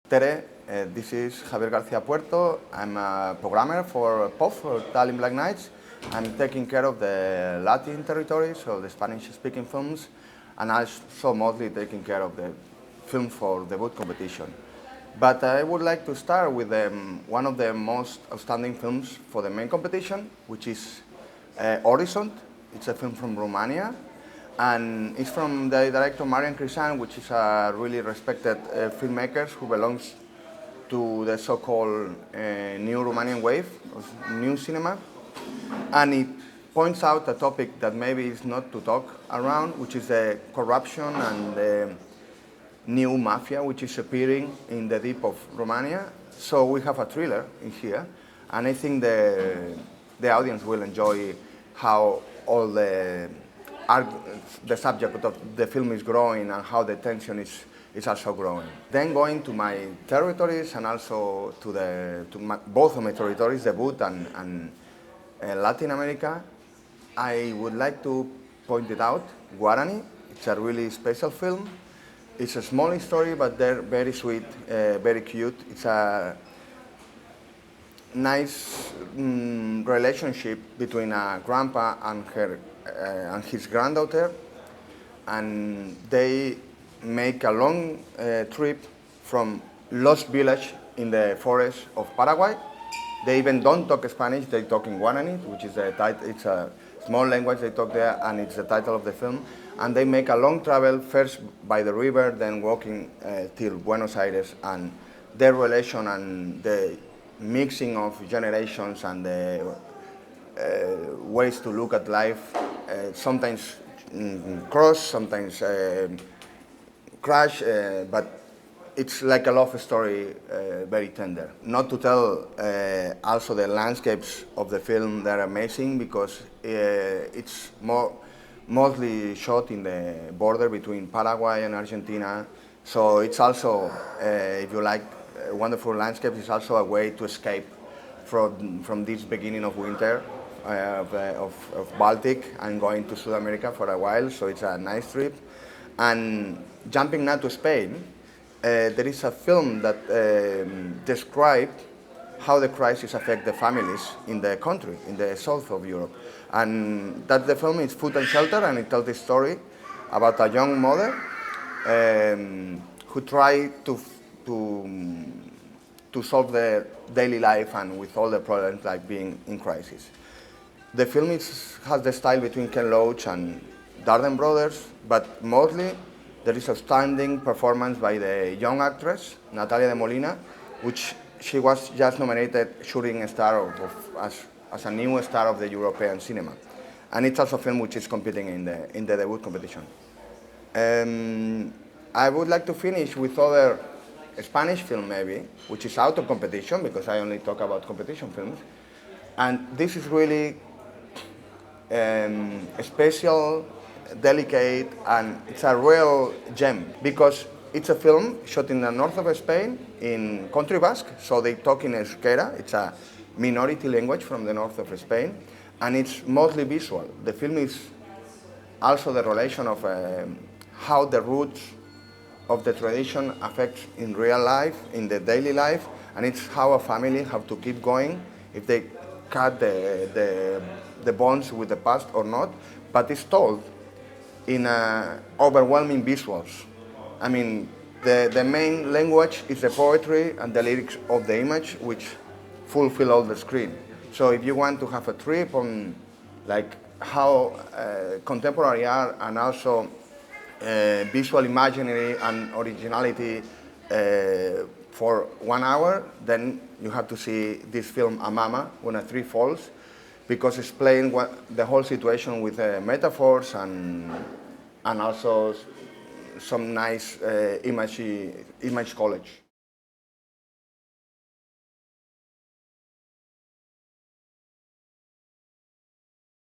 Tere, this is Javier García Puerto. I'm a programmer for POF, for Tallinn Black Nights. I'm taking care of the Latin territory, so the Spanish-speaking films, and also mostly taking care of the film for the boot competition. But I would like to start with one of the most outstanding films for the main competition, which is Orizont. It's a film from Romania, and it's from the director Marian Crisan, which is a really respected filmmaker who belongs to the so-called new Romanian wave of new cinema. And it points out a topic that maybe is not to talk around, which is the corruption and the new mafia which is appearing in the deep of Romania. So we have a thriller in here, and I think the audience will enjoy how all the subject of the film is growing and how the tension is also growing. Then going to my territories and also to both of my territories, the boot and Latin America, I would like to point it out, Guarani. It's a really special film. It's a small story, but they're very sweet, very cute. It's a nice relationship between a grandpa and his granddaughter, and they make a long trip from Lost Village in the forest of Paraguay. They even don't talk Spanish, they talk in Guarani, which is it's a small language they talk there, and it's the title of the film. And they make a long travel, first by the river, then walking till Buenos Aires, and their relation and the mixing of generations and the ways to look at life, sometimes cross, sometimes crash, but it's like a love story, very tender. Not to tell also the landscapes of the film, they're amazing because it's mostly shot in the border between Paraguay and Argentina. So it's also, if you like wonderful landscapes, it's also a way to escape from this beginning of winter of Baltic and going to South America for a while. So it's a nice trip. And jumping now to Spain, there is a film that describes how the crisis affects the families in the country, in the south of Europe. And that the film is Food and Shelter, and it tells the story about a young mother who tried to solve their daily life and with all the problems like being in crisis. The film has the style between Ken Loach and Darden Brothers, but mostly there is a outstanding performance by the young actress, Natalia de Molina, which she was just nominated Shooting Star as a new star of the European cinema. And it's also a film which is competing in the debut competition. I would like to finish with other Spanish film maybe, which is out of competition because I only talk about competition films. And this is really special, delicate, and it's a real gem because it's a film shot in the north of Spain in Country Basque, so they talk in euskera. It's a minority language from the north of Spain, and it's mostly visual. The film is also the relation of how the roots of the tradition affect in real life, in the daily life, and it's how a family have to keep going if they cut the bonds with the past or not, but it's told in overwhelming visuals. I mean, the main language is the poetry and the lyrics of the image, which fulfill all the screen. So if you want to have a trip on like how contemporary art and also visual imaginary and originality for 1 hour, then you have to see this film A Mama When a Tree Falls, because it's playing the whole situation with metaphors and also some nice image college.